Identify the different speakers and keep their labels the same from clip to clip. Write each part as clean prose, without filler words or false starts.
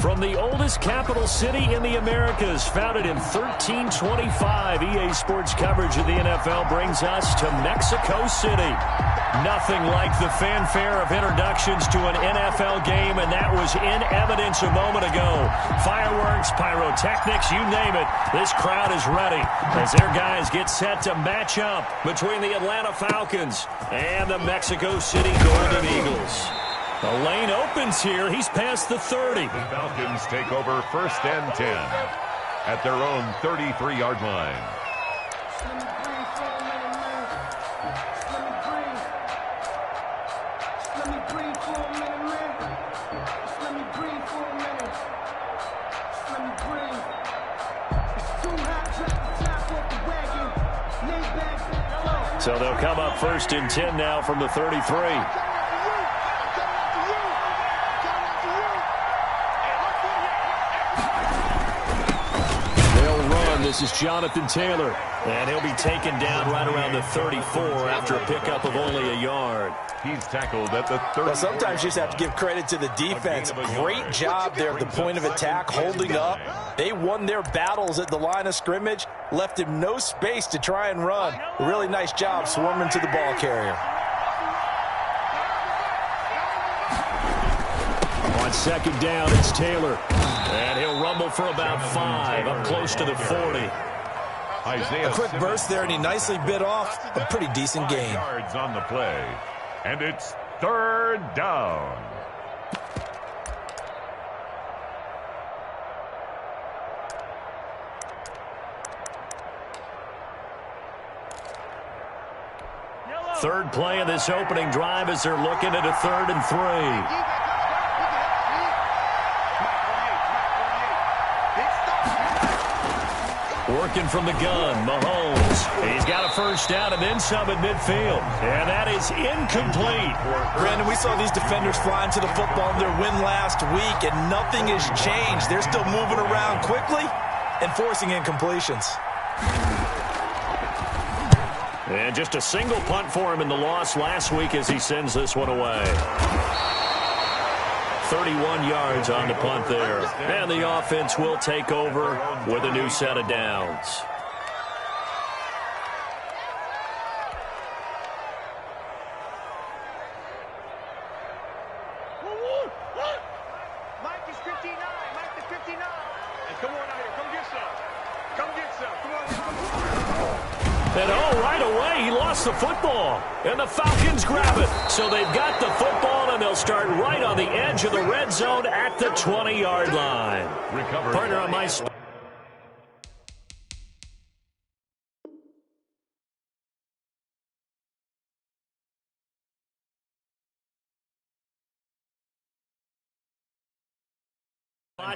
Speaker 1: From the oldest capital city in the Americas, founded in 1325, EA Sports coverage of the NFL brings us to Mexico City. Nothing like the fanfare of introductions to an NFL game, and that was in evidence a moment ago. Fireworks, pyrotechnics, you name it. This crowd is ready as their guys get set to match up between the Atlanta Falcons and the Mexico City Golden Eagles. The lane opens here. He's past the 30.
Speaker 2: The Falcons take over 1st and 10 at their own 33-yard line.
Speaker 1: So they'll come up 1st and 10 now from the 33. This is Jonathan Taylor, and he'll be taken down right around the 34 after a pickup of only a yard.
Speaker 2: He's tackled at the 30.
Speaker 3: Well, sometimes you just have to give credit to the defense. Great job there at the point of attack, holding up. They won their battles at the line of scrimmage, left him no space to try and run. A really nice job swarming to the ball carrier.
Speaker 1: On 2nd down, it's Taylor. And he'll rumble for about 5, up close to the 40.
Speaker 3: A quick burst there, and he nicely bit off a pretty decent gain.
Speaker 2: Yards on the play, and it's 3rd down.
Speaker 1: Third play of this opening drive as they're looking at a 3rd and 3. Working from the gun, Mahomes. He's got a 1st down and then some at midfield. And that is incomplete.
Speaker 3: Brandon, we saw these defenders flying to the football in their win last week, and nothing has changed. They're still moving around quickly and forcing incompletions.
Speaker 1: And just a single punt for him in the loss last week as he sends this one away. 31 yards on the punt there. And the offense will take over with a new set of downs.
Speaker 4: Mike is 59. Mike is 59. Hey, come on out here. Come get some. Come get some. Come on.
Speaker 1: And right away, he lost the football. And the Falcons grab it. So they've got the football, and they'll start right on the edge of the red zone at the 20-yard line. Partner on my...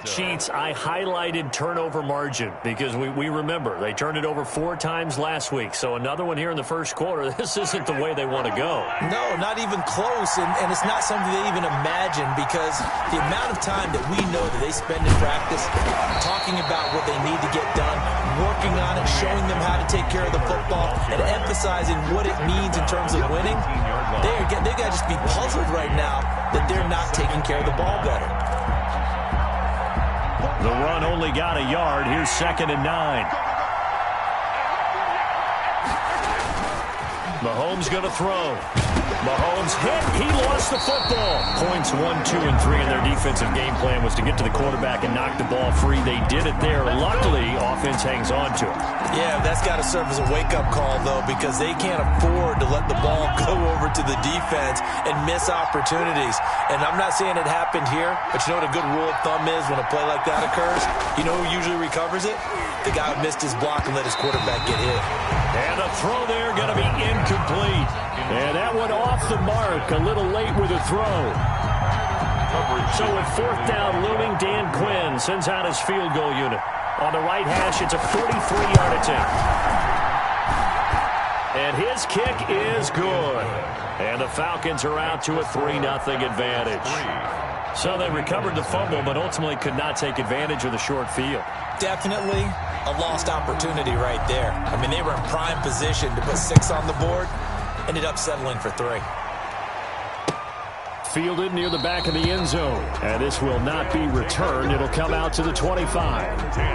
Speaker 1: sheets, I highlighted turnover margin because we remember they turned it over 4 times last week. So another one here in the first quarter. This isn't the way they want to go.
Speaker 3: No, not even close, and it's not something they even imagine because the amount of time that we know that they spend in practice talking about what they need to get done, working on it, showing them how to take care of the football, and emphasizing what it means in terms of winning, they got to just be puzzled right now that they're not taking care of the ball better.
Speaker 1: The run only got a yard. Here's 2nd and 9. Mahomes going to throw. Mahomes hit. He lost the football. Points 1, 2, and 3 in their defensive game plan was to get to the quarterback and knock the ball free. They did it there. Luckily, offense hangs on to it.
Speaker 3: Yeah, that's got to serve as a wake-up call, though, because they can't afford to let the ball go over to the defense and miss opportunities. And I'm not saying it happened here, but you know what a good rule of thumb is when a play like that occurs? You know who usually recovers it? The guy who missed his block and let his quarterback get hit.
Speaker 1: And a throw there going to be incomplete. And that went off the mark. A little late with a throw. So with 4th down looming, Dan Quinn sends out his field goal unit. On the right hash, it's a 43-yard attempt. And his kick is good. And the Falcons are out to a 3-0 advantage. So they recovered the fumble, but ultimately could not take advantage of the short field.
Speaker 3: Definitely a lost opportunity right there. I mean, they were in prime position to put 6 on the board. Ended up settling for 3.
Speaker 1: fielded near the back of the end zone. And this will not be returned. It'll come out to the 25.
Speaker 2: 10.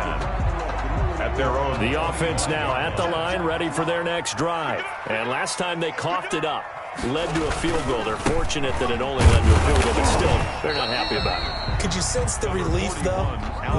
Speaker 2: At their own.
Speaker 1: The offense now at the line, ready for their next drive. And last time they coughed it up, led to a field goal. They're fortunate that it only led to a field goal, but still, they're not happy about it.
Speaker 3: Could you sense the relief, though,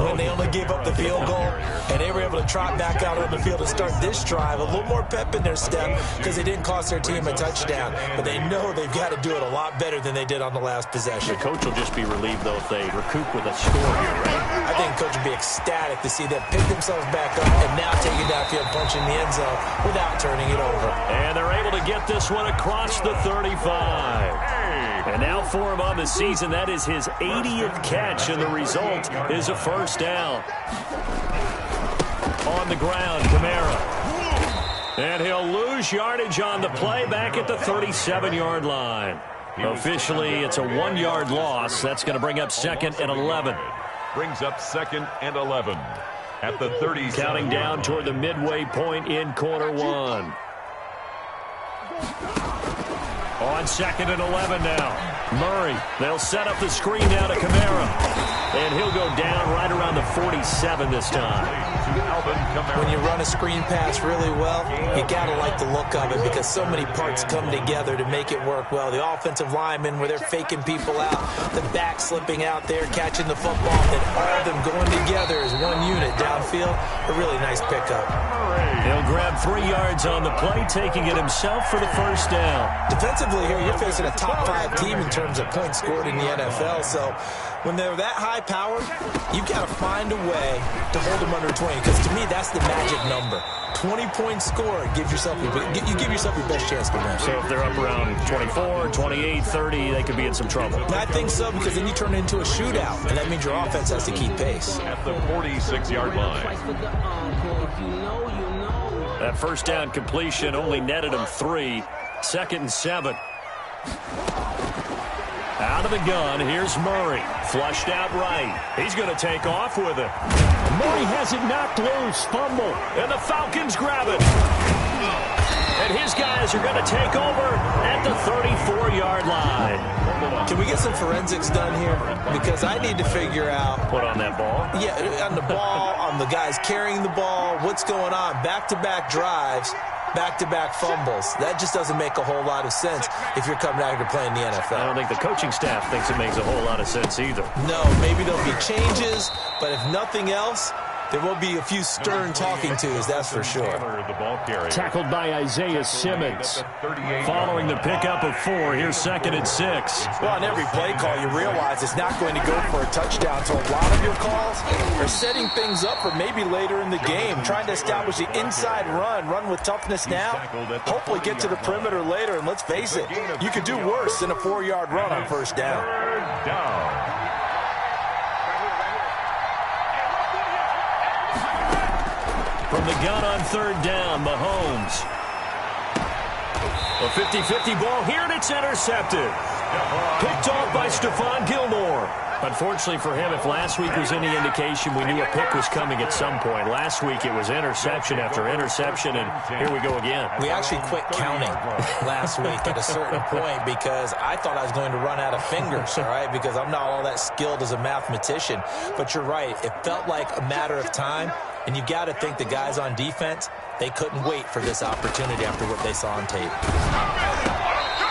Speaker 3: when they only gave up the field goal and they were able to trot back out on the field and start this drive? A little more pep in their step because they didn't cost their team a touchdown. But they know they've got to do it a lot better than they did on the last possession.
Speaker 1: The coach will just be relieved, though, if they recoup with a score here, right?
Speaker 3: I think the coach would be ecstatic to see them pick themselves back up and now take it downfield, punching the end zone without turning it over.
Speaker 1: And they're able to get this one across the 35. And now for him on the season, that is his 80th catch, and the result is a first down. On the ground, Kamara. And he'll lose yardage on the play back at the 37-yard line. Officially, it's a 1-yard loss. That's going to bring up 2nd and 11.
Speaker 2: Brings up 2nd and 11 at the 30.
Speaker 1: Counting down toward the midway point in quarter one. On 2nd and 11 now. Murray, they'll set up the screen now to Kamara. And he'll go down right around the 47 this time.
Speaker 3: When you run a screen pass really well, you got to like the look of it because so many parts come together to make it work well. The offensive linemen, where they're faking people out, the back slipping out there, catching the football, then all of them going together as one unit downfield. A really nice pickup.
Speaker 1: He'll grab 3 yards on the play, taking it himself for the first down.
Speaker 3: Defensively here, you're facing a top 5 team in terms of points scored in the NFL. So when they're that high powered, you've got to find a way to hold them under 20. Because to me, that's the magic number. 20 points scored, you give yourself your best chance to win.
Speaker 1: So if they're up around 24, 28, 30, they could be in some trouble.
Speaker 3: I think so, because then you turn it into a shootout, and that means your offense has to keep pace.
Speaker 2: At the 46-yard line.
Speaker 1: That first down completion only netted him 3. 2nd and 7. Out of the gun, here's Murray. Flushed out right. He's going to take off with it. Murray has it knocked loose. Fumble. And the Falcons grab it. And his guys are going to take over at the 34-yard line.
Speaker 3: Can we get some forensics done here? Because I need to figure out.
Speaker 1: Put on that ball?
Speaker 3: Yeah, on the ball, on the guys carrying the ball, what's going on. Back-to-back drives, back-to-back fumbles. That just doesn't make a whole lot of sense if you're coming out here to play in the NFL.
Speaker 1: I don't think the coaching staff thinks it makes a whole lot of sense either.
Speaker 3: No, maybe there'll be changes, but if nothing else, there will be a few stern talking tos, that's for sure.
Speaker 1: Tackled by Isaiah Simmons. Following the pickup of 4, here's 2nd and 6.
Speaker 3: Well, on every play call, you realize it's not going to go for a touchdown. So a lot of your calls are setting things up for maybe later in the game, trying to establish the inside run with toughness now, hopefully get to the perimeter later. And let's face it, you could do worse than a 4-yard run on first down.
Speaker 1: From the gun on 3rd down, Mahomes. A 50-50 ball here, and it's intercepted. Picked off by Stephon Gilmore. Unfortunately for him, if last week was any indication, we knew a pick was coming at some point. Last week it was interception after interception, and here we go again.
Speaker 3: We actually quit counting last week at a certain point because I thought I was going to run out of fingers, all right, because I'm not all that skilled as a mathematician. But you're right. It felt like a matter of time, and you've got to think the guys on defense, they couldn't wait for this opportunity after what they saw on tape.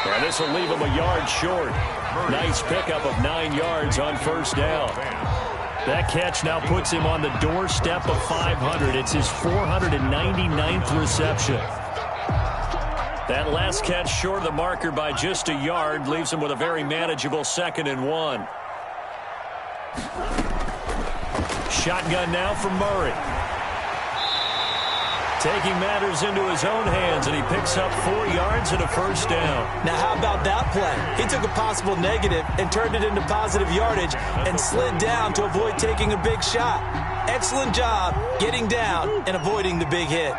Speaker 1: And this will leave him a yard short. Nice pickup of 9 yards on first down. That catch now puts him on the doorstep of 500. It's his 499th reception. That last catch short of the marker by just a yard leaves him with a very manageable 2nd and 1. Shotgun now from Murray. Taking matters into his own hands, and he picks up 4 yards and a first down.
Speaker 3: Now, how about that play? He took a possible negative and turned it into positive yardage and slid down to avoid taking a big shot. Excellent job getting down and avoiding the big hit.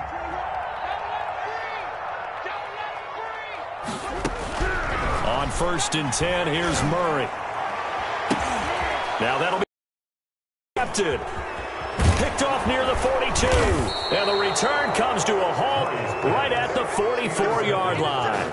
Speaker 1: On 1st and 10, here's Murray. Now that'll be intercepted. Picked off near the 42. And the return comes to a halt right at the 44-yard line.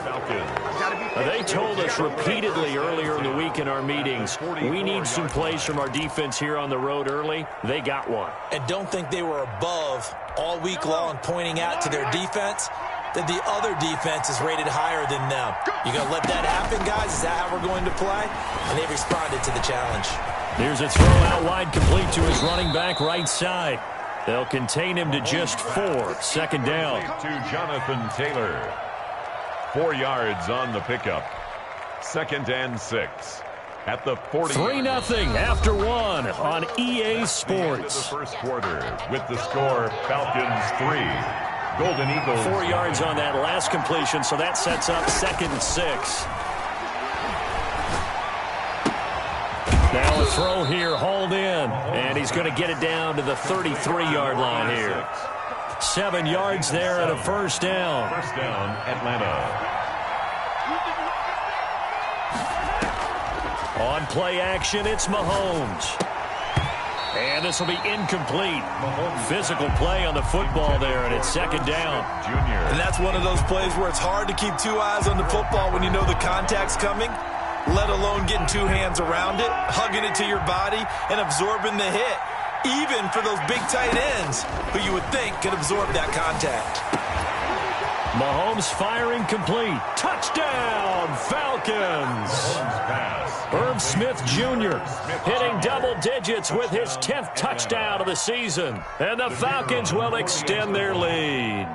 Speaker 1: They told us repeatedly earlier in the week in our meetings, we need some plays from our defense here on the road early. They got one.
Speaker 3: And don't think they were above all week long pointing out to their defense that the other defense is rated higher than them. You going to let that happen, guys? Is that how we're going to play? And they responded to the challenge.
Speaker 1: Here's a throw out wide, complete to his running back right side. They'll contain him to just 4. Second down.
Speaker 2: To Jonathan Taylor. 4 yards on the pickup. 2nd and 6. At the 40.
Speaker 1: 3-0 after 1 on EA Sports.
Speaker 2: The first quarter with the score Falcons 3. Golden Eagles
Speaker 1: 4 yards on that last completion, so that sets up 2nd and 6. Now a throw here, hauled in, and he's going to get it down to the 33-yard line here. 7 yards there and a first down.
Speaker 2: First down, Atlanta.
Speaker 1: On play action, it's Mahomes. And this will be incomplete. Physical play on the football there, and it's 2nd down.
Speaker 3: And that's one of those plays where it's hard to keep 2 eyes on the football when you know the contact's coming, let alone getting 2 hands around it, hugging it to your body, and absorbing the hit, even for those big tight ends who you would think could absorb that contact.
Speaker 1: Mahomes firing complete. Touchdown, Falcons. Irv Smith Jr. hitting double digits with his 10th touchdown of the season. And the Falcons will extend their lead.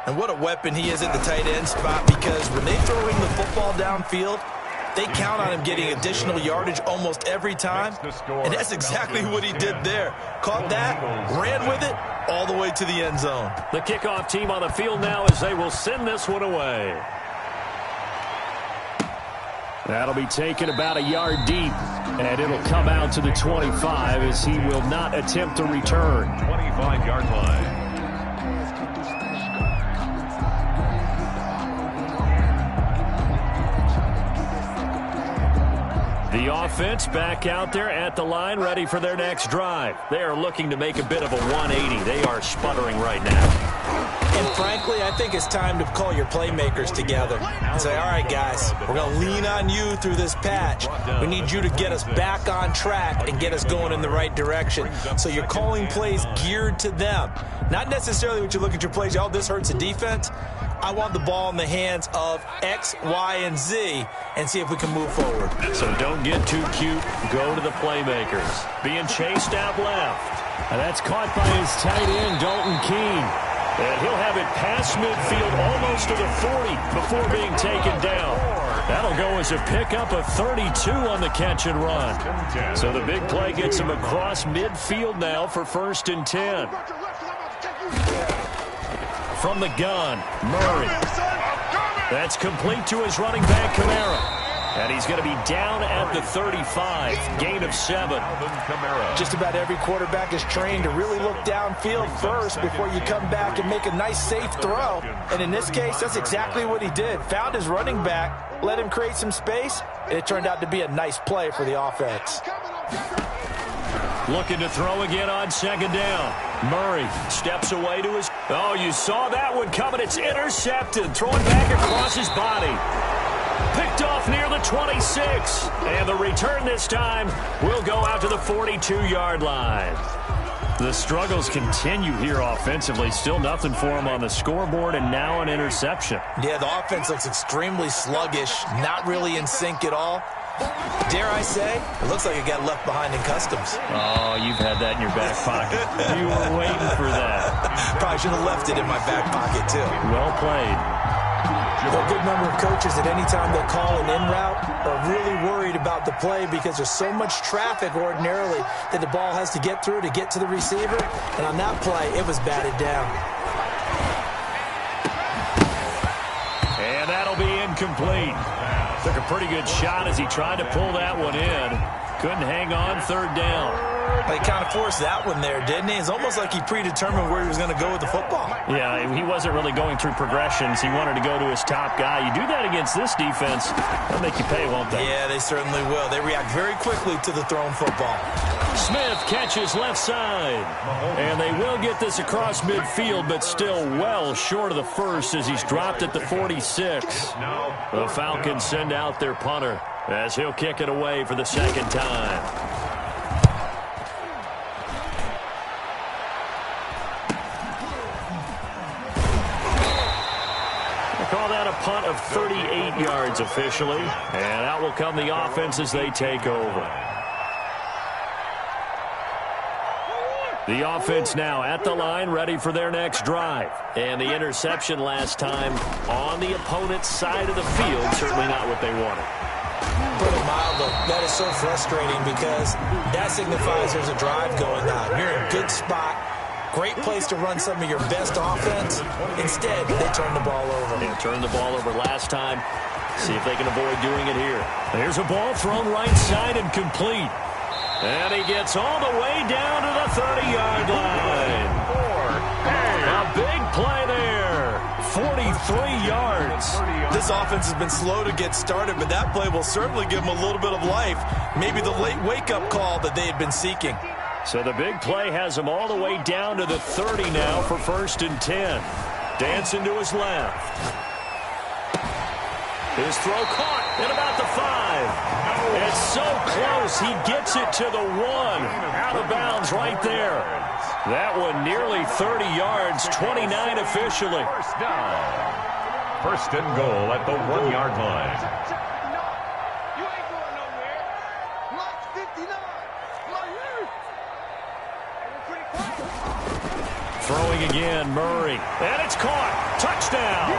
Speaker 3: And what a weapon he is at the tight end spot, because when they throw him the football downfield, they count on him getting additional yardage almost every time. And that's exactly what he did there. Caught that, ran with it, all the way to the end zone.
Speaker 1: The kickoff team on the field now as they will send this one away. That'll be taken about a yard deep, and it'll come out to the 25 as he will not attempt to return.
Speaker 2: 25-yard line.
Speaker 1: The offense back out there at the line, ready for their next drive. They are looking to make a bit of a 180. They are sputtering right now.
Speaker 3: And frankly, I think it's time to call your playmakers together and say, all right, guys, we're going to lean on you through this patch. We need you to get us back on track and get us going in the right direction. So you're calling plays geared to them. Not necessarily what you look at your plays, oh, this hurts the defense. I want the ball in the hands of X, Y, and Z and see if we can move forward.
Speaker 1: So don't get too cute. Go to the playmakers. Being chased out left. And that's caught by his tight end, Dalton Keene. And he'll have it past midfield almost to the 40 before being taken down. That'll go as a pickup of 32 on the catch and run. So the big play gets him across midfield now for 1st and 10. From the gun, Murray. That's complete to his running back, Kamara. And he's going to be down at the 35, gain of 7.
Speaker 3: Just about every quarterback is trained to really look downfield first before you come back and make a nice, safe throw. And in this case, that's exactly what he did. Found his running back, let him create some space, and it turned out to be a nice play for the offense.
Speaker 1: Looking to throw again on 2nd down. Murray steps away to his... Oh, you saw that one coming. It's intercepted. Throwing back across his body. Picked off near the 26. And the return this time will go out to the 42-yard line. The struggles continue here offensively. Still nothing for him on the scoreboard, and now an interception.
Speaker 3: Yeah, the offense looks extremely sluggish, not really in sync at all. Dare I say, it looks like it got left behind in customs.
Speaker 1: Oh, you've had that in your back pocket. You were waiting for that.
Speaker 3: Probably should have left it in my back pocket, too.
Speaker 1: Well played.
Speaker 3: Well, a good number of coaches at any time they call an in route are really worried about the play because there's so much traffic ordinarily that the ball has to get through to get to the receiver. And on that play, it was batted down.
Speaker 1: And that'll be incomplete. Took a pretty good shot as he tried to pull that one in. Couldn't hang on 3rd down.
Speaker 3: He kind of forced that one there, didn't he? It's almost like he predetermined where he was going to go with the football.
Speaker 1: Yeah, he wasn't really going through progressions. He wanted to go to his top guy. You do that against this defense, they'll make you pay, won't they?
Speaker 3: Yeah, they certainly will. They react very quickly to the thrown football.
Speaker 1: Smith catches left side. And they will get this across midfield, but still well short of the first as he's dropped at the 46. The Falcons send out their punter as he'll kick it away for the second time. Call that a punt of 38 yards officially. And out will come the offense as they take over. The offense now at the line, ready for their next drive. And the interception last time on the opponent's side of the field, certainly not what they wanted.
Speaker 3: Put it mildly, that is so frustrating because that signifies there's a drive going on. You're in a good spot. Great place to run some of your best offense. Instead, they turn the ball over.
Speaker 1: They turned the ball over last time. See if they can avoid doing it here. Here's a ball thrown right side and complete. And he gets all the way down to the 30-yard line. A big play there. 43 yards.
Speaker 3: This offense has been slow to get started, but that play will certainly give them a little bit of life. Maybe the late wake-up call that they had been seeking.
Speaker 1: So the big play has him all the way down to the 30 now for 1st and 10. Dancing to his left. His throw caught at about the 5. It's so close. He gets it to the 1. Out of bounds right there. That one nearly 30 yards, 29 officially.
Speaker 2: First down. 1st and goal at the 1-yard line.
Speaker 4: You ain't going nowhere. Block 59. Block here. And we're pretty quiet.
Speaker 1: Throwing again, Murray. And it's caught. Touchdown.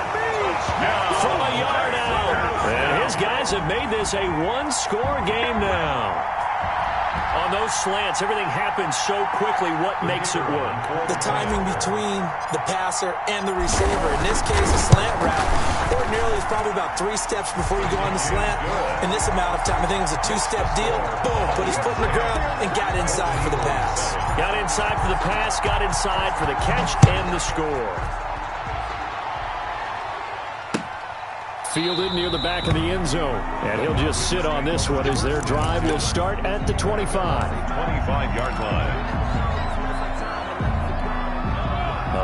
Speaker 1: From a yard out. And his guys have made this a one-score game now. On those slants, everything happens so quickly. What makes it work?
Speaker 3: The timing between the passer and the receiver. In this case, a slant route. Ordinarily, it's probably about 3 steps before you go on the slant. In this amount of time, I think it was a 2-step deal. Boom, put his foot in the ground and got inside for the pass.
Speaker 1: Got inside for the pass, got inside for the catch and the score. Fielded near the back of the end zone. And he'll just sit on this one as their drive will start at the 25.
Speaker 2: 25-yard line.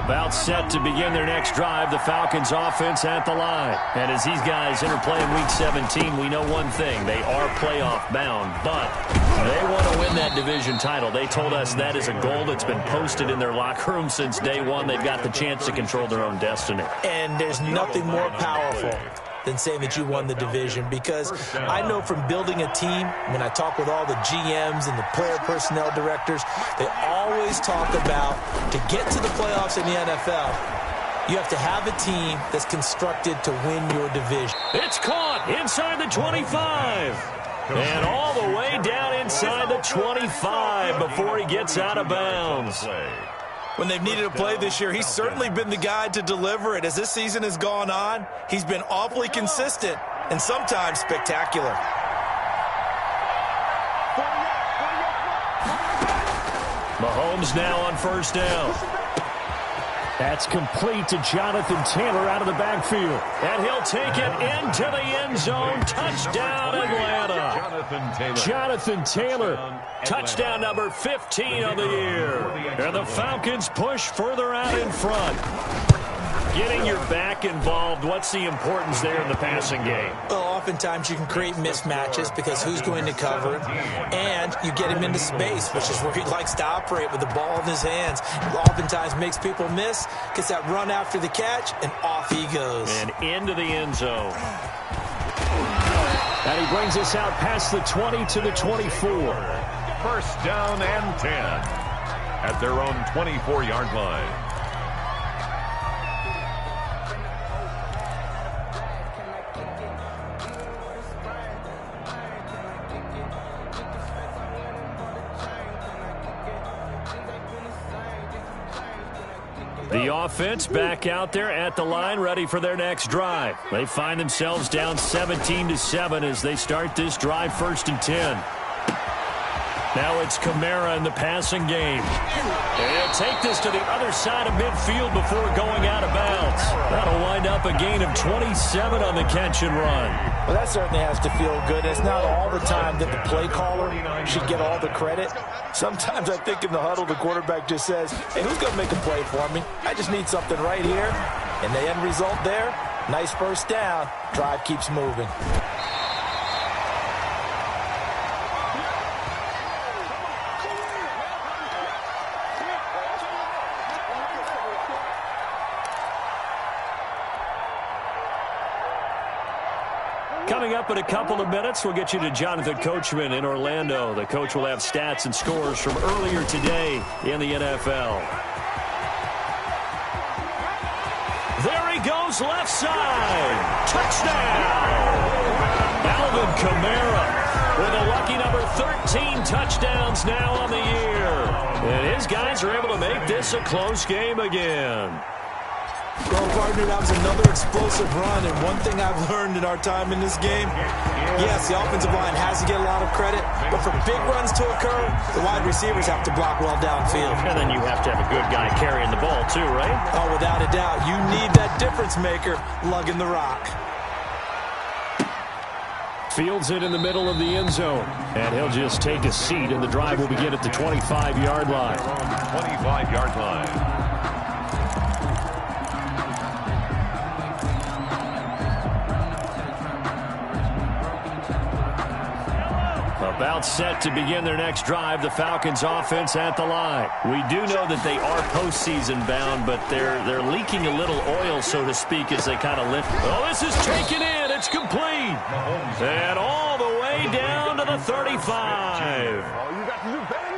Speaker 1: About set to begin their next drive, the Falcons offense at the line. And as these guys interplay in Week 17, we know one thing. They are playoff bound, but they want to win that division title. They told us that is a goal that's been posted in their locker room since day one. They've got the chance to control their own destiny.
Speaker 3: And there's nothing more powerful than saying that you won the division, because I know from building a team, when I talk with all the GMs and the player personnel directors, they always talk about to get to the playoffs in the NFL, you have to have a team that's constructed to win your division.
Speaker 1: It's caught inside the 25. And all the way down inside the 25 before he gets out of bounds.
Speaker 3: When they've needed a play this year, he's certainly been the guy to deliver it. As this season has gone on, he's been awfully consistent and sometimes spectacular.
Speaker 1: Mahomes now on 1st down. That's complete to Jonathan Taylor out of the backfield. And he'll take it into the end zone. Touchdown, Atlanta. Jonathan Taylor. Touchdown number 15 on the year. And the Falcons push further out in front. Getting your back involved, what's the importance there in the passing game?
Speaker 3: Well, oftentimes you can create mismatches because who's going to cover him, and you get him into space, which is where he likes to operate with the ball in his hands. Oftentimes makes people miss, gets that run after the catch, and off he goes.
Speaker 1: And into the end zone. And he brings us out past the 20 to the 24.
Speaker 2: 1st down and 10 at their own 24-yard line.
Speaker 1: The offense back out there at the line, ready for their next drive. They find themselves down 17-7 as they start this drive, 1st and 10. Now it's Kamara in the passing game. He'll take this to the other side of midfield before going out of bounds. That'll wind up a gain of 27 on the catch and run.
Speaker 3: Well, that certainly has to feel good. It's not all the time that the play caller should get all the credit. Sometimes I think in the huddle, the quarterback just says, hey, who's going to make a play for me? I just need something right here. And the end result there, nice first down. Drive keeps moving.
Speaker 1: Coming up in a couple of minutes, we'll get you to Jonathan Coachman in Orlando. The coach will have stats and scores from earlier today in the NFL. There he goes, left side. Touchdown! Alvin Kamara with a lucky number 13 touchdowns now on the year. And his guys are able to make this a close game again.
Speaker 3: Well, partner, that was another explosive run, and one thing I've learned in our time in this game, yes, the offensive line has to get a lot of credit, but for big runs to occur, the wide receivers have to block well downfield.
Speaker 1: And then you have to have a good guy carrying the ball too, right?
Speaker 3: Oh, without a doubt. You need that difference maker lugging the rock.
Speaker 1: Fields it in the middle of the end zone, and he'll just take a seat, and the drive will begin at the 25-yard line.
Speaker 2: 25-yard line.
Speaker 1: About set to begin their next drive, the Falcons offense at the line. We do know that they are postseason bound, but they're leaking a little oil, so to speak, as they kind of lift. Oh, this is taken in. It's complete. And all the way down to the 35.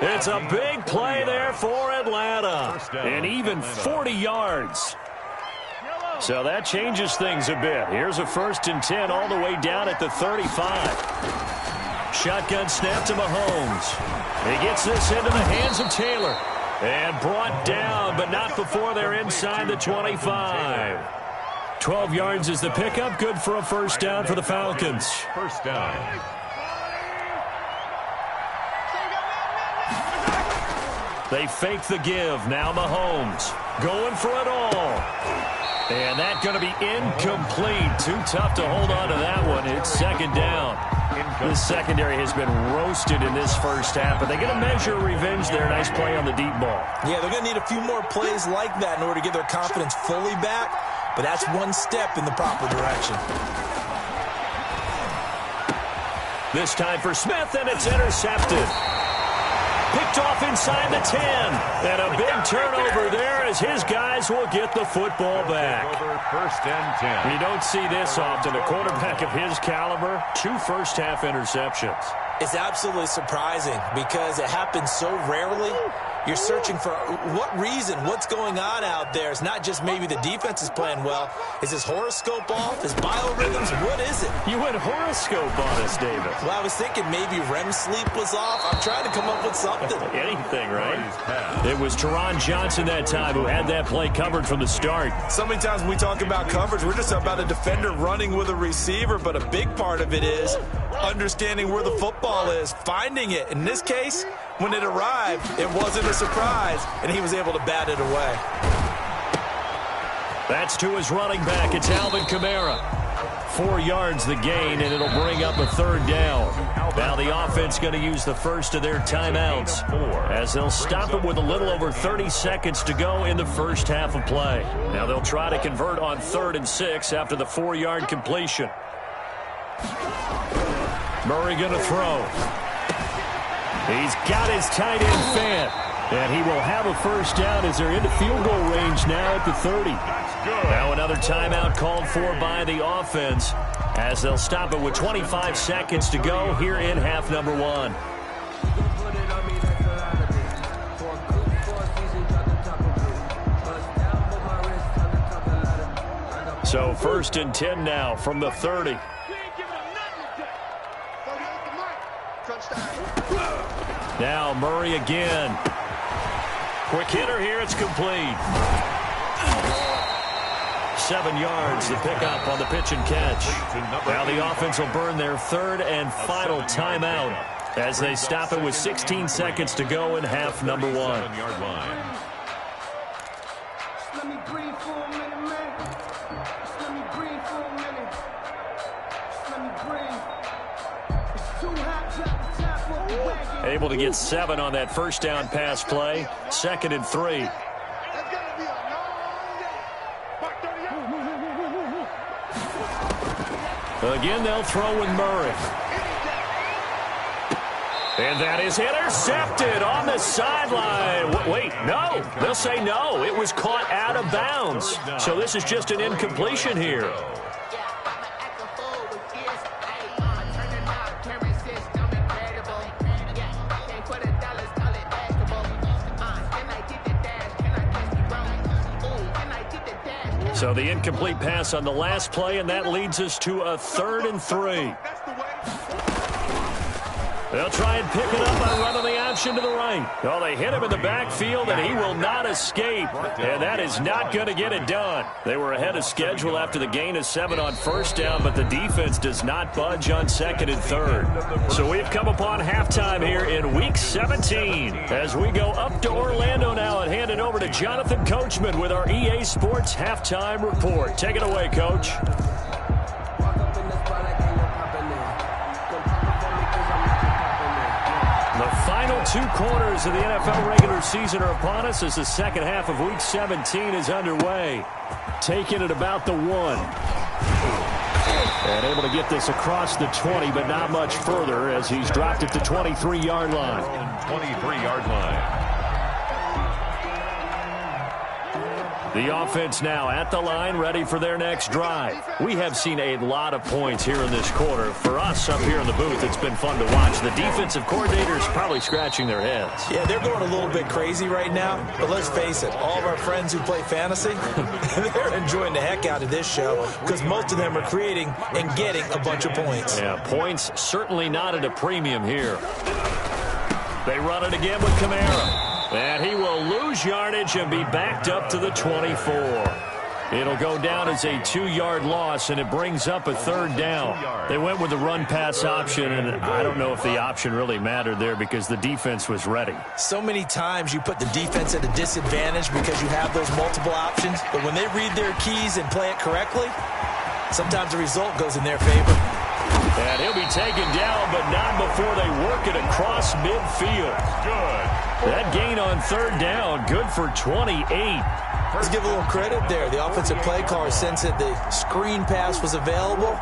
Speaker 1: It's a big play there for Atlanta. And even 40 yards. So that changes things a bit. Here's a 1st and 10 all the way down at the 35. Shotgun snap to Mahomes. He gets this into the hands of Taylor. And brought down, but not before they're inside the 25. 12 yards is the pickup. Good for a first down for the Falcons.
Speaker 2: First down.
Speaker 1: They fake the give. Now Mahomes going for it all. And that's going to be incomplete. Too tough to hold on to that one. It's second down. This secondary has been roasted in this first half, but they're going to measure revenge there. Nice play on the deep ball.
Speaker 3: Yeah, they're going to need a few more plays like that in order to get their confidence fully back, but that's one step in the proper direction.
Speaker 1: This time for Smith, and it's intercepted. Picked off inside the 10. And a big turnover there as his guys will get the football back.
Speaker 2: First and 10.
Speaker 1: You don't see this often. A quarterback of his caliber, 2 first-half interceptions.
Speaker 3: It's absolutely surprising because it happens so rarely. You're searching for what reason, what's going on out there. It's not just maybe the defense is playing well. Is his horoscope off? His biorhythms? What is it?
Speaker 1: You went horoscope on us, David.
Speaker 3: Well, I was thinking maybe REM sleep was off. I'm trying to come up with something.
Speaker 1: Anything, right? It was Teron Johnson that time who had that play covered from the start.
Speaker 3: So many times when we talk about coverage, we're just about a defender running with a receiver, but a big part of it is understanding where the football is, finding it. In this case, when it arrived, it wasn't a surprise, and he was able to bat it away.
Speaker 1: That's to his running back. It's Alvin Kamara. 4 yards the gain, and it'll bring up a third down. Now the offense going to use the first of their timeouts as they'll stop it with a little over 30 seconds to go in the first half of play. Now they'll try to convert on 3rd and 6 after the 4-yard completion. Murray going to throw. He's got his tight end Fant. And he will have a first down as they're into field goal range now at the 30. Now another timeout called for by the offense as they'll stop it with 25 seconds to go here in half number 1. So 1st and 10 now from the 30. Now Murray again. Quick hitter here. It's complete. 7 yards, the pickup on the pitch and catch. Now the offense will burn their 3rd and final timeout. as they stop it with 16 seconds to go in half number one.
Speaker 2: 7-yard line.
Speaker 5: Let me breathe for a minute, man. Just let me breathe for a minute. Just let me breathe. It's too hot, drop the top off the wagon.
Speaker 1: Able to get 7 on that first down pass play. 2nd and 3.
Speaker 4: It's gonna be a long day. Mark 38.
Speaker 1: Again, they'll throw with Murray. And that is intercepted on the sideline. Wait, no. They'll say no. It was caught out of bounds. So this is just an incompletion here. So the incomplete pass on the last play, and that leads us to a 3rd and 3. They'll try and pick it up by running the option to the right. Oh, they hit him in the backfield, and he will not escape. And that is not going to get it done. They were ahead of schedule after the gain of 7 on first down, but the defense does not budge on 2nd and 3rd. So we've come upon halftime here in Week 17 as we go up to Orlando now and hand it over to Jonathan Coachman with our EA Sports Halftime Report. Take it away, Coach. The final 2 quarters of the NFL regular season are upon us as the second half of Week 17 is underway. Taking it about the 1. And able to get this across the 20, but not much further as he's dropped it to 23-yard line.
Speaker 2: 23-yard line.
Speaker 1: The offense now at the line, ready for their next drive. We have seen a lot of points here in this quarter. For us up here in the booth, it's been fun to watch. The defensive coordinators probably scratching their heads.
Speaker 3: Yeah, they're going a little bit crazy right now. But let's face it, all of our friends who play fantasy, they're enjoying the heck out of this show because most of them are creating and getting a bunch of points.
Speaker 1: Yeah, points certainly not at a premium here. They run it again with Kamara. And he will lose yardage and be backed up to the 24. It'll go down as a 2-yard loss, and it brings up a 3rd down. They went with the run-pass option, and I don't know if the option really mattered there because the defense was ready.
Speaker 3: So many times you put the defense at a disadvantage because you have those multiple options, but when they read their keys and play it correctly, sometimes the result goes in their favor.
Speaker 1: And he'll be taken down, but not before they work it across midfield. Good. That gain on 3rd down, good for 28.
Speaker 3: Let's give a little credit there. The offensive play caller sensed that the screen pass was available.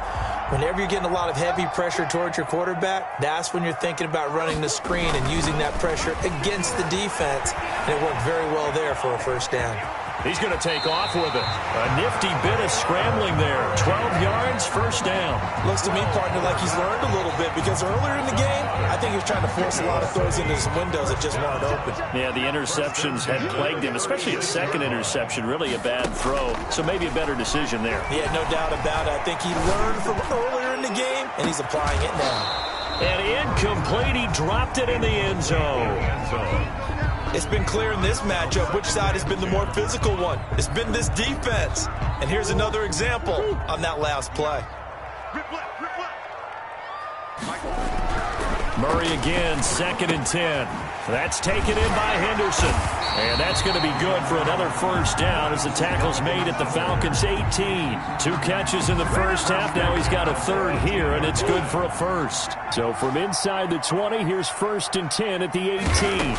Speaker 3: Whenever you're getting a lot of heavy pressure towards your quarterback, that's when you're thinking about running the screen and using that pressure against the defense. And it worked very well there for a 1st down.
Speaker 1: He's going to take off with it. A nifty bit of scrambling there. 12 yards, 1st down.
Speaker 3: Looks to me, partner, like he's learned a little bit because earlier in the game, I think he was trying to force a lot of throws into some windows that just weren't open.
Speaker 1: Yeah, the interceptions had plagued him, especially a 2nd interception, really a bad throw. So maybe a better decision there.
Speaker 3: Yeah, no doubt about it. I think he learned from earlier in the game, and he's applying it now.
Speaker 1: And incomplete, he dropped it in the end zone.
Speaker 3: It's been clear in this matchup which side has been the more physical one. It's been this defense. And here's another example on that last play.
Speaker 1: Murray again, 2nd and 10. That's taken in by Henderson. And that's going to be good for another 1st down as the tackle's made at the Falcons' 18. 2 catches in the first half. Now he's got a 3rd here, and it's good for a 1st. So from inside the 20, here's 1st and 10 at the 18.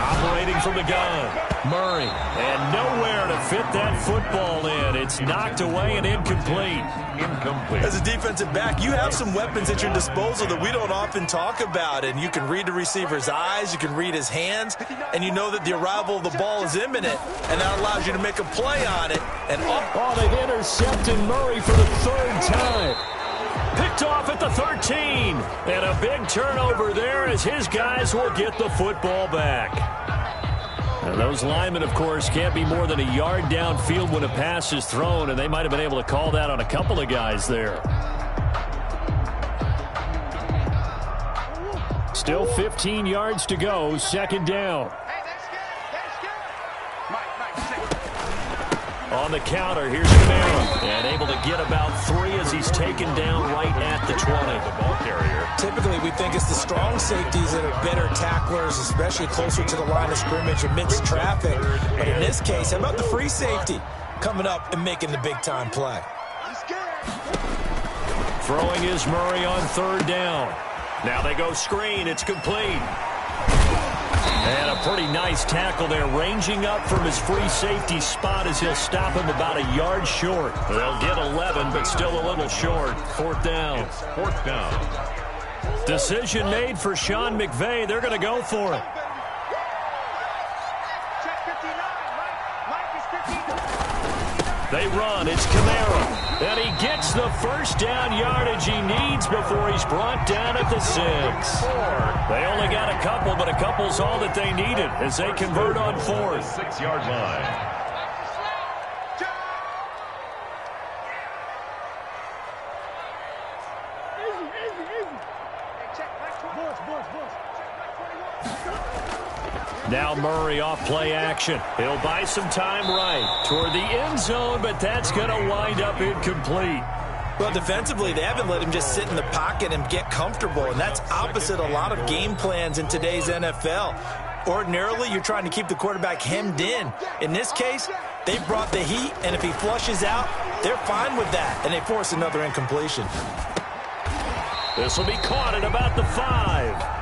Speaker 1: Operating from the gun, Murray, and nowhere to fit that football in. It's knocked away and incomplete.
Speaker 3: As a defensive back, you have some weapons at your disposal that we don't often talk about, and you can read the receiver's eyes, you can read his hands, and you know that the arrival of the ball is imminent, and that allows you to make a play on it. And
Speaker 1: they've intercepted Murray for the 3rd time. Picked off at the 13. And a big turnover there as his guys will get the football back. Now those linemen, of course, can't be more than a yard downfield when a pass is thrown, and they might have been able to call that on a couple of guys there. Still 15 yards to go, 2nd down. On the counter, here's Camara. And able to get about 3 as he's taken down right at the 20.
Speaker 2: The ball carrier.
Speaker 3: Typically, we think it's the strong safeties that are better tacklers, especially closer to the line of scrimmage amidst traffic. But in this case, how about the free safety coming up and making the big-time play?
Speaker 1: Throwing is Murray on 3rd down. Now they go screen. It's complete. And a pretty nice tackle there, ranging up from his free safety spot as he'll stop him about a yard short. They'll get 11, but still a little short. 4th down.
Speaker 2: It's 4th down.
Speaker 1: Decision made for Sean McVay. They're going to go for it.
Speaker 4: Check 59. Mike is 59.
Speaker 1: They run. It's Camara. And he gets the first down yardage he needs before he's brought down at the 6. They only got a couple, but a couple's all that they needed as they convert on 4th.
Speaker 2: 6-yard line.
Speaker 1: Now Murray off play action. He'll buy some time right toward the end zone, but that's going to wind up incomplete.
Speaker 3: Well, defensively, they haven't let him just sit in the pocket and get comfortable, and that's opposite a lot of game plans in today's NFL. Ordinarily, you're trying to keep the quarterback hemmed in. In this case, they brought the heat, and if he flushes out, they're fine with that, and they force another incompletion.
Speaker 1: This will be caught at about the 5.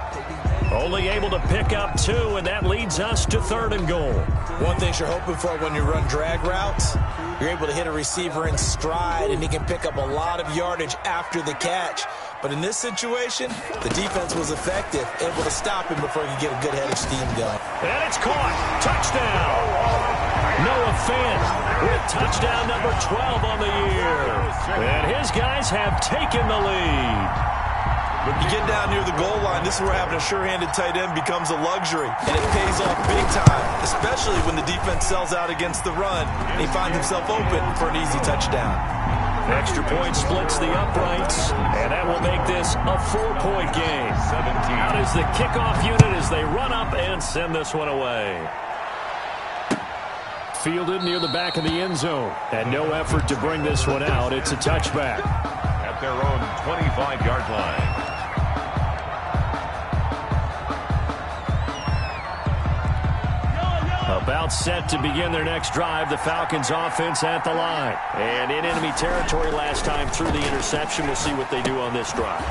Speaker 1: Only able to pick up 2, and that leads us to 3rd and goal.
Speaker 3: One thing you're hoping for when you run drag routes, you're able to hit a receiver in stride, and he can pick up a lot of yardage after the catch. But in this situation, the defense was effective, able to stop him before he could get a good head of steam going.
Speaker 1: And it's caught. Touchdown. Noah Fant with touchdown number 12 on the year. And his guys have taken the lead.
Speaker 3: When you get down near the goal line, this is where having a sure-handed tight end becomes a luxury, and it pays off big time, especially when the defense sells out against the run, and he finds himself open for an easy touchdown.
Speaker 1: Extra point splits the uprights, and that will make this a 4-point game. 17. Out is the kickoff unit as they run up and send this one away. Fielded near the back of the end zone, and no effort to bring this one out. It's a touchback.
Speaker 2: At their own 25-yard line.
Speaker 1: About set to begin their next drive. The Falcons offense at the line. And in enemy territory last time through the interception. We'll see what they do on this drive.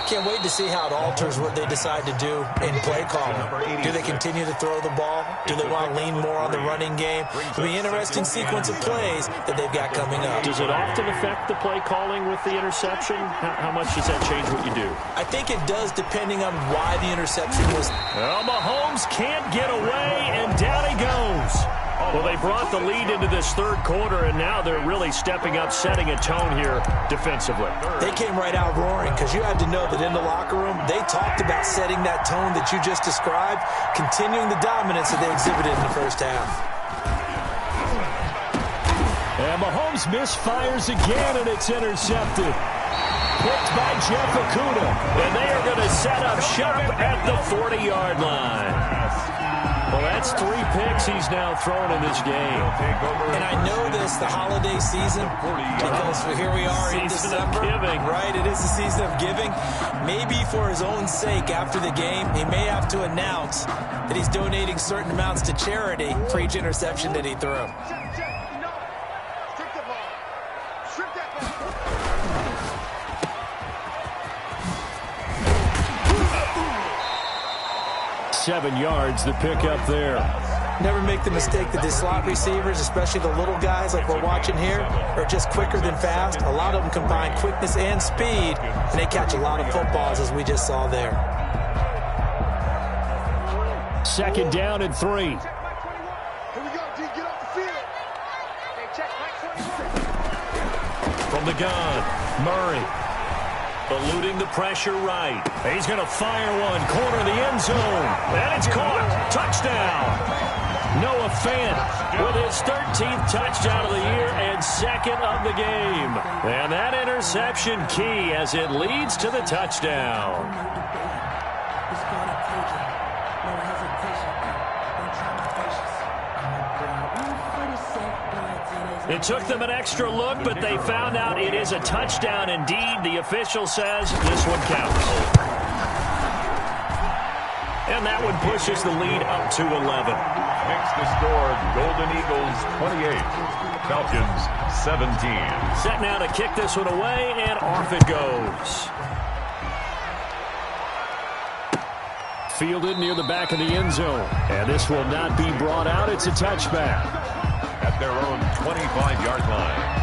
Speaker 3: Can't wait to see how it alters what they decide to do in play calling. Do they continue to throw the ball? Do they want to lean more on the running game? It'll be an interesting sequence of plays that they've got coming up.
Speaker 1: Does it often affect the play calling with the interception? How much does that change what you do?
Speaker 3: I think it does, depending on why the interception was.
Speaker 1: Well, Mahomes can't get away, and down he goes. Well, they brought the lead into this 3rd quarter, and now they're really stepping up, setting a tone here defensively.
Speaker 3: They came right out roaring because you had to know that in the locker room, they talked about setting that tone that you just described, continuing the dominance that they exhibited in the first half.
Speaker 1: And Mahomes misfires again, and it's intercepted. Picked by Jeff Okudah, and they are going to set up shop at the 40-yard line. Well, that's 3 picks he's now thrown in this game.
Speaker 3: And I know this, the holiday season, because here we are in December.
Speaker 1: Season of giving.
Speaker 3: Right, it is the season of giving. Maybe for his own sake after the game, he may have to announce that he's donating certain amounts to charity for each interception that he threw.
Speaker 4: No. Strip the ball. Strip that ball.
Speaker 1: 7 yards, the pickup there.
Speaker 3: Never make the mistake that the slot receivers, especially the little guys like we're watching here, are just quicker than fast. A lot of them combine quickness and speed, and they catch a lot of footballs, as we just saw there.
Speaker 1: 2nd down and 3.
Speaker 4: Here we go, D. Get off the field. Hey, check Mike 21.
Speaker 1: From the gun, Murray. Eluding the pressure right. He's going to fire one. Corner of the end zone. And it's caught. Touchdown. Noah Fant with his 13th touchdown of the year and 2nd of the game. And that interception key as it leads to the touchdown. It took them an extra look, but they found out it is a touchdown indeed. The official says this one counts. And that one pushes the lead up to 11.
Speaker 2: Makes the score Golden Eagles 28, Falcons 17.
Speaker 1: Set now to kick this one away, and off it goes. Fielded near the back of the end zone. And this will not be brought out. It's a touchback.
Speaker 2: At their own 25-yard line.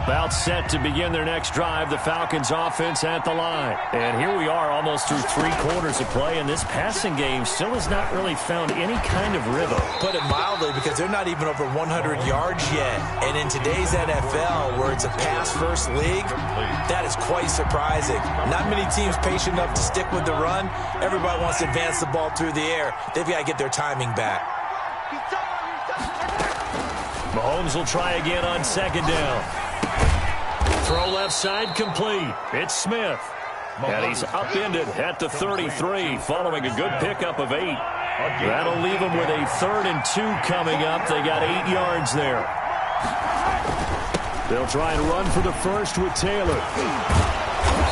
Speaker 1: About set to begin their next drive, the Falcons offense at the line. And here we are almost through 3 quarters of play, and this passing game still has not really found any kind of rhythm.
Speaker 3: Put it mildly, because they're not even over 100 yards yet. And in today's NFL, where it's a pass-first league, that is quite surprising. Not many teams patient enough to stick with the run. Everybody wants to advance the ball through the air. They've got to get their timing back.
Speaker 1: Mahomes will try again on second down. Throw left side complete. It's Smith. And he's upended at the 33 following a good pickup of 8. That'll leave them with a 3rd and 2 coming up. They got 8 yards there. They'll try and run for the first with Taylor.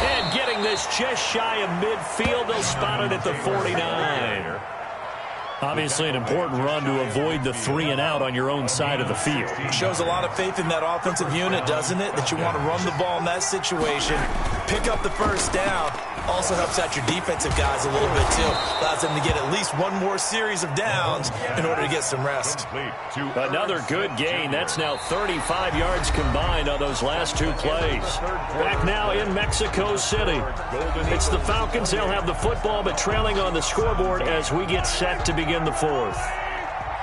Speaker 1: And getting this just shy of midfield. They'll spot it at the 49. Obviously an important run to avoid the 3 and out on your own side of the field.
Speaker 3: Shows a lot of faith in that offensive unit, doesn't it? That you want to run the ball in that situation. Pick up the first down. Also helps out your defensive guys a little bit, too. Allows them to get at least one more series of downs in order to get some rest.
Speaker 1: Another good gain. That's now 35 yards combined on those last 2 plays. Back now in Mexico City. It's the Falcons. They'll have the football, but trailing on the scoreboard as we get set to begin the 4th.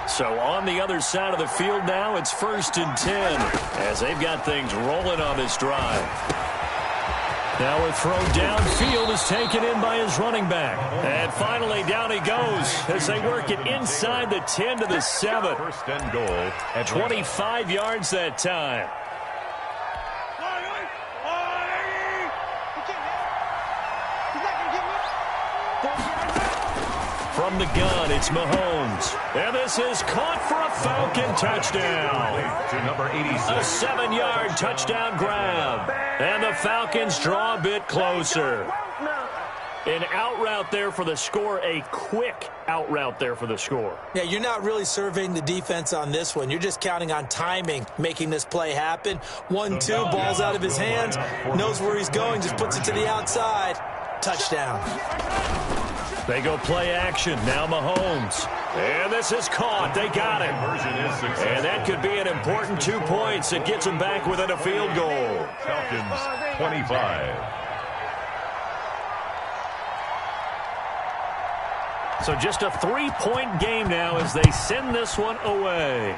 Speaker 1: So on the other side of the field now, it's 1st and 10 as they've got things rolling on this drive. Now a throw downfield is taken in by his running back. And finally down he goes as they work it inside the 10 to the 7.
Speaker 2: 1st and goal at
Speaker 1: 25 yards that time. From the gun, it's Mahomes. And this is caught for a Falcon touchdown.
Speaker 2: To number 86.
Speaker 1: A 7-yard touchdown grab. And the Falcons draw a bit closer. An out route there for the score. A quick out route there for the score.
Speaker 3: Yeah, you're not really surveying the defense on this one. You're just counting on timing, making this play happen. 1-2, ball's out of his hands. Knows where he's going, just puts it to the outside. Touchdown.
Speaker 1: They go play action. Now Mahomes. And this is caught. They got him. And that could be an important 2 points. It gets them back within a field goal.
Speaker 2: Falcons 25.
Speaker 1: So just a 3-point game now as they send this one away.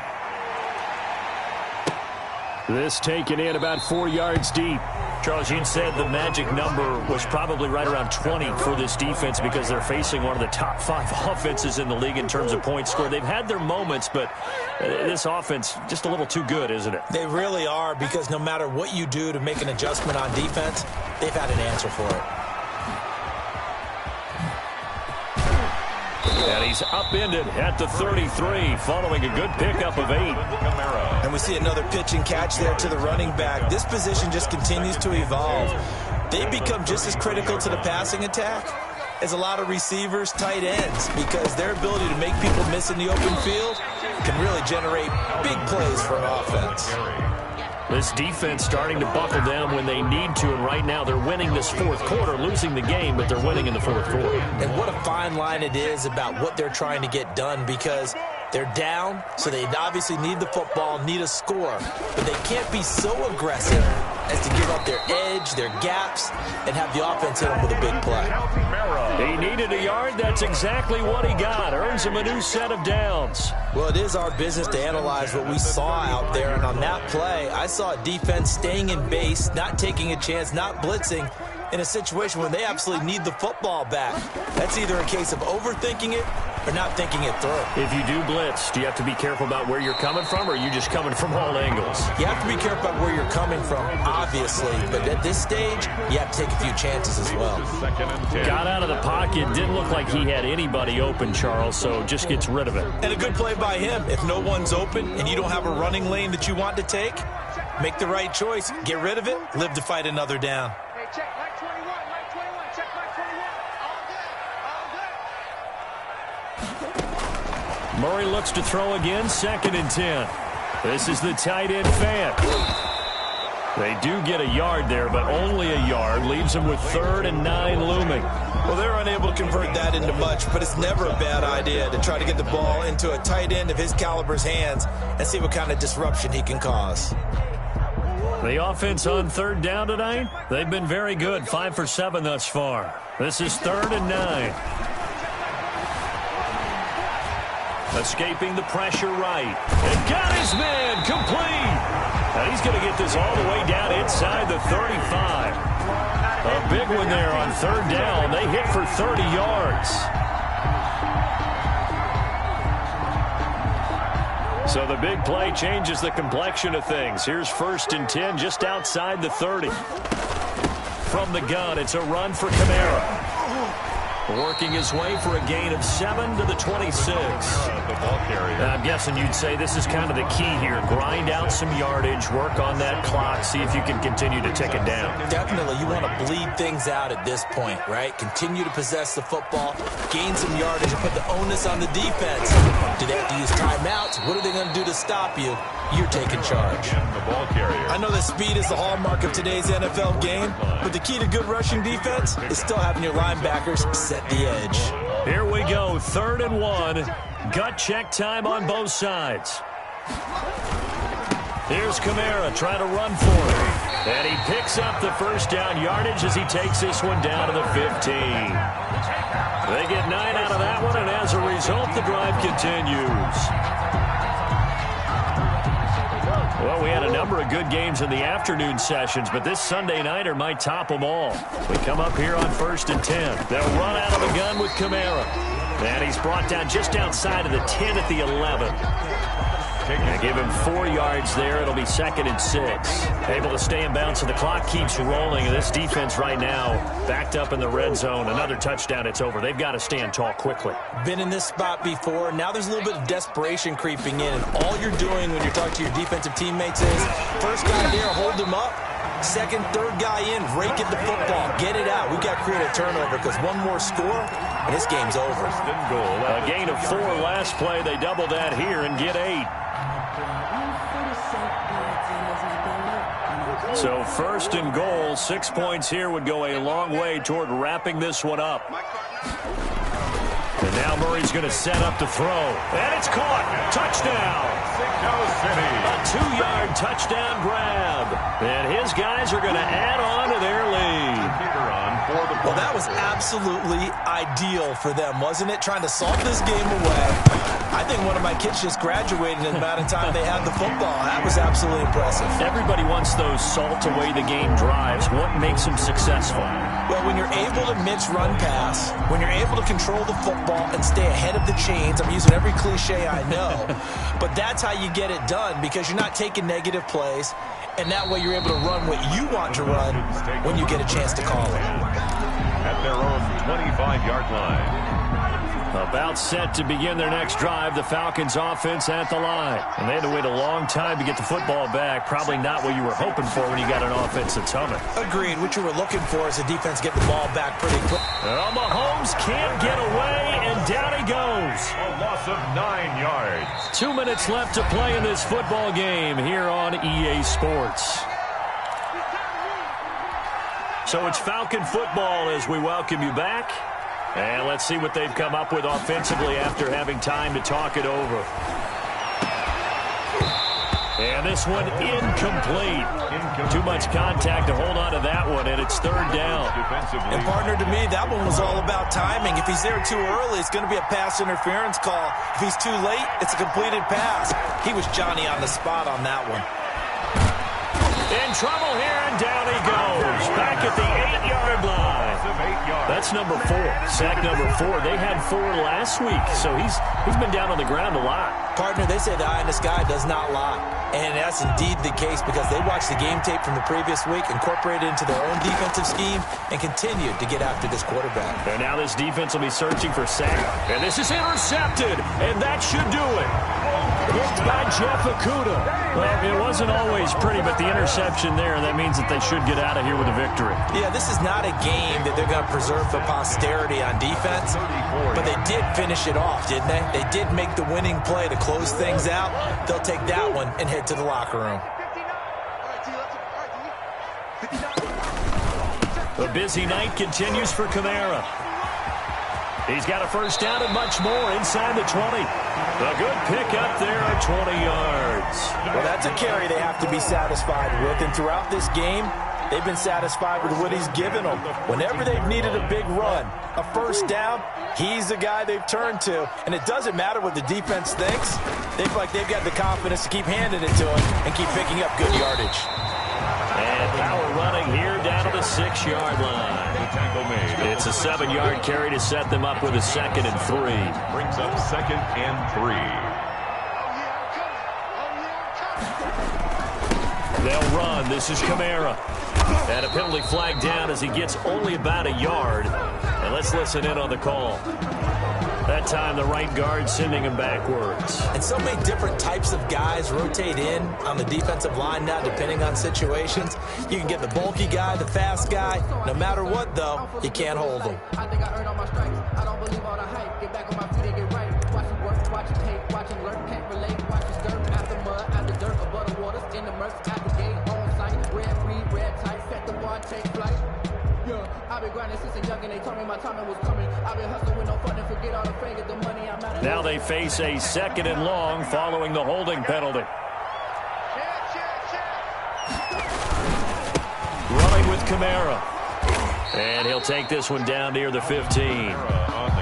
Speaker 1: This taken in about 4 yards deep. Charles, you said the magic number was probably right around 20 for this defense because they're facing one of the top 5 offenses in the league in terms of points scored. They've had their moments, but this offense just a little too good, isn't it?
Speaker 3: They really are, because no matter what you do to make an adjustment on defense, they've had an answer for it.
Speaker 1: And he's upended at the 33 following a good pickup of 8.
Speaker 3: And we see another pitch and catch there to the running back. This position just continues to evolve. They become just as critical to the passing attack as a lot of receivers, tight ends, because their ability to make people miss in the open field can really generate big plays for an offense.
Speaker 1: This defense starting to buckle down when they need to, and right now they're winning this 4th quarter, losing the game, but they're winning in the 4th quarter.
Speaker 3: And what a fine line it is about what they're trying to get done, because they're down, so they obviously need the football, need a score, but they can't be so aggressive as to give up their edge, their gaps, and have the offense hit them with a big play.
Speaker 1: He needed a yard. That's exactly what he got. Earns him a new set of downs.
Speaker 3: Well, it is our business to analyze what we saw out there, and on that play, I saw a defense staying in base, not taking a chance, not blitzing, in a situation where they absolutely need the football back. That's either a case of overthinking it or not thinking it through.
Speaker 1: If you do blitz, do you have to be careful about where you're coming from, or are you just coming from all angles?
Speaker 3: You have to be careful about where you're coming from, obviously, but at this stage, you have to take a few chances as well.
Speaker 1: Got out of the pocket, didn't look like he had anybody open, Charles, so just gets rid of it.
Speaker 3: And a good play by him. If no one's open and you don't have a running lane that you want to take, make the right choice. Get rid of it, live to fight another down.
Speaker 4: Hey, check, Mike 21, check Mike 21. All good.
Speaker 1: Murray looks to throw again, 2nd and 10. This is the tight end Fant. They do get a yard there, but only a yard. Leaves them with 3rd and 9 looming.
Speaker 3: Well, they're unable to convert that into much, but it's never a bad idea to try to get the ball into a tight end of his caliber's hands and see what kind of disruption he can cause.
Speaker 1: The offense on 3rd down tonight, they've been very good, 5 for 7 thus far. This is 3rd and 9. Escaping the pressure right. And got his man complete. And he's going to get this all the way down inside the 35. A big one there on 3rd down. They hit for 30 yards. So the big play changes the complexion of things. Here's 1st and 10 just outside the 30. From the gun, it's a run for Kamara. Working his way for a gain of 7 to the 26. I'm guessing you'd say this is kind of the key here. Grind out some yardage, work on that clock, see if you can continue to tick it down.
Speaker 3: Definitely, you want to bleed things out at this point, right? Continue to possess the football, gain some yardage, and put the onus on the defense. Do they have to use timeouts? What are they going to do to stop you? You're taking charge. I know that speed is the hallmark of today's NFL game, but the key to good rushing defense is still having your linebackers set the edge.
Speaker 1: Here we go, 3rd and 1. Gut check time on both sides. Here's Kamara trying to run for it. And he picks up the 1st down yardage as he takes this one down to the 15. They get 9 out of that one, and as a result, the drive continues. Well, we had a number of good games in the afternoon sessions, but this Sunday nighter might top them all. We come up here on 1st and 10. They'll run out of the gun with Kamara. And he's brought down just outside of the 10 at the 11. They give him 4 yards there. It'll be 2nd and 6. Able to stay in bounds, so the clock keeps rolling. And this defense right now backed up in the red zone. Another touchdown, it's over. They've got to stand tall quickly.
Speaker 3: Been in this spot before. Now there's a little bit of desperation creeping in. And all you're doing when you're talking to your defensive teammates is, first guy there, hold him up. 2nd, 3rd guy in, rake at the football. Get it out. We've got to create a turnover because one more score, and this game's over.
Speaker 1: A gain of 4 last play. They double that here and get 8. So 1st and goal, 6 points here would go a long way toward wrapping this one up. And now Murray's going to set up to throw. And it's caught. Touchdown. A 2-yard touchdown grab. And his guys are going to add on to their lead.
Speaker 3: Well, that was absolutely ideal for them, wasn't it? Trying to salt this game away. I think one of my kids just graduated in the amount of time they had the football. That was absolutely impressive.
Speaker 1: Everybody wants those salt away the game drives. What makes them successful?
Speaker 3: Well, when you're able to mix run pass, when you're able to control the football and stay ahead of the chains, I'm using every cliche I know, but that's how you get it done because you're not taking negative plays, and that way you're able to run what you want to run when you get a chance to call it.
Speaker 2: At their own 25-yard line.
Speaker 1: About set to begin their next drive, the Falcons offense at the line. And they had to wait a long time to get the football back. Probably not what you were hoping for when you got an offense that's humming.
Speaker 3: Agreed. What you were looking for is a defense get the ball back pretty quick.
Speaker 1: Well, Mahomes can't get away, and down he goes.
Speaker 2: A loss of 9 yards.
Speaker 1: 2 minutes left to play in this football game here on EA Sports. So it's Falcon football as we welcome you back. And let's see what they've come up with offensively after having time to talk it over. And this one incomplete. Too much contact to hold on to that one, and it's 3rd down.
Speaker 3: And partner, to me, that one was all about timing. If he's there too early, it's going to be a pass interference call. If he's too late, it's a completed pass. He was Johnny on the spot on that one.
Speaker 1: In trouble here, and down he goes. Back at the 8-yard line.
Speaker 2: yards.
Speaker 1: That's number 4. Sack number 4. They had 4 last week, so he's been down on the ground a lot.
Speaker 3: Partner, they say the eye in the sky does not lie. And that's indeed the case because they watched the game tape from the previous week, incorporated it into their own defensive scheme, and continued to get after this quarterback.
Speaker 1: And now this defense will be searching for sack. And this is intercepted, and that should do it. Hit by Jeff Okudah. Well, it wasn't always pretty, but the interception there, that means that they should get out of here with a victory.
Speaker 3: Yeah, this is not a game that they're going to preserve for posterity on defense, but they did finish it off, didn't they? They did make the winning play to close things out. They'll take that one and head to the locker room.
Speaker 1: The busy night continues for Kamara. He's got a first down and much more inside the 20. A good pickup there at 20 yards.
Speaker 3: Well, that's a carry they have to be satisfied with, and throughout this game, they've been satisfied with what he's given them. Whenever they've needed a big run, a first down, he's the guy they've turned to. And it doesn't matter what the defense thinks. They feel like they've got the confidence to keep handing it to him and keep picking up good yardage.
Speaker 1: And power running here down to the 6-yard line.
Speaker 2: Tackle made.
Speaker 1: It's a 7-yard carry to set them up with a 2nd and 3.
Speaker 2: Brings up 2nd and 3.
Speaker 1: They'll run. This is Kamara. And a penalty flag down as he gets only about a yard. And let's listen in on the call. That time the right guard sending him backwards.
Speaker 3: And so many different types of guys rotate in on the defensive line now depending on situations. You can get the bulky guy, the fast guy. No matter what, though, you can't hold them.
Speaker 6: I think I earned all my stripes. I don't believe all the hype. Get back on my feet and get right. Watch him work, watch him tape, watch him learn, can't relate. Watch his dirt after mud, after dirt, above the waters, in the murks, at the gate, on site. Red free, red tight, set the bar, take flight. Yeah, I've been grinding since a young and they told me my timing was coming. I've been hustling with no fun and forget all the fingers, the money I'm out of.
Speaker 1: Now they face a 2nd and long following the holding penalty. Running with Kamara. And he'll take this one down near the 15.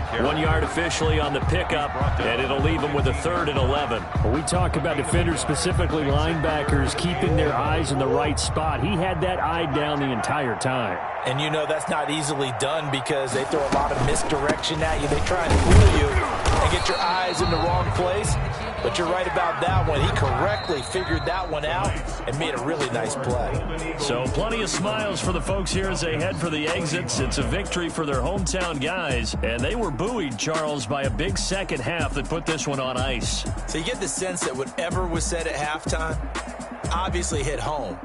Speaker 1: 1 yard officially on the pickup, and it'll leave him with a 3rd and 11.
Speaker 7: When we talk about defenders, specifically linebackers, keeping their eyes in the right spot. He had that eye down the entire time.
Speaker 3: And you know that's not easily done because they throw a lot of misdirection at you. They try and fool you and get your eyes in the wrong place. But you're right about that one. He correctly figured that one out and made a really nice play.
Speaker 1: So plenty of smiles for the folks here as they head for the exits. It's a victory for their hometown guys. And they were buoyed, Charles, by a big second half that put this one on ice.
Speaker 3: So you get the sense that whatever was said at halftime obviously hit home.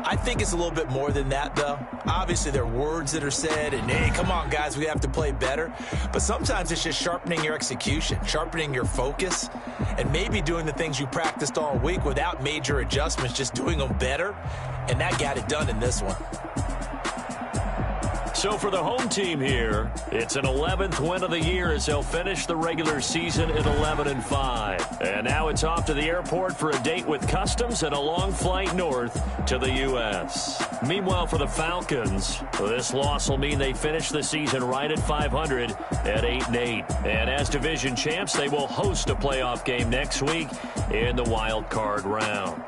Speaker 3: I think it's a little bit more than that, though. Obviously, there are words that are said, and, hey, come on, guys, we have to play better. But sometimes it's just sharpening your execution, sharpening your focus, and maybe doing the things you practiced all week without major adjustments, just doing them better. And that got it done in this one.
Speaker 1: So for the home team here, it's an 11th win of the year as they'll finish the regular season at 11-5. And now it's off to the airport for a date with Customs and a long flight north to the U.S. Meanwhile, for the Falcons, this loss will mean they finish the season right at 500 at 8-8. And as division champs, they will host a playoff game next week in the wild card round.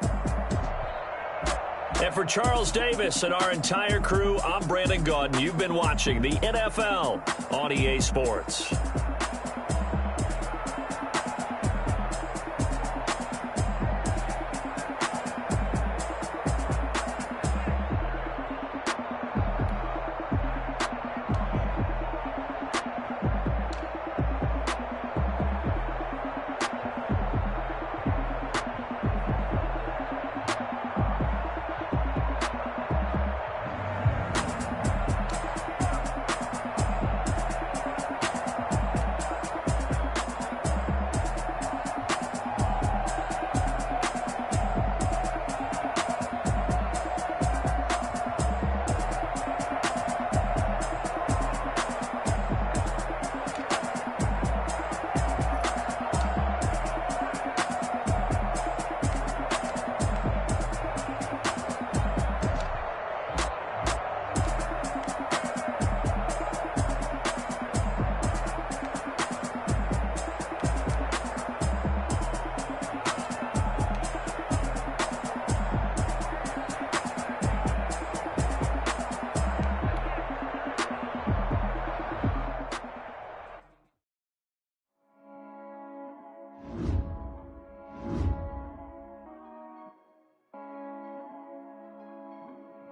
Speaker 1: And for Charles Davis and our entire crew, I'm Brandon Gaudin. You've been watching the NFL on EA Sports.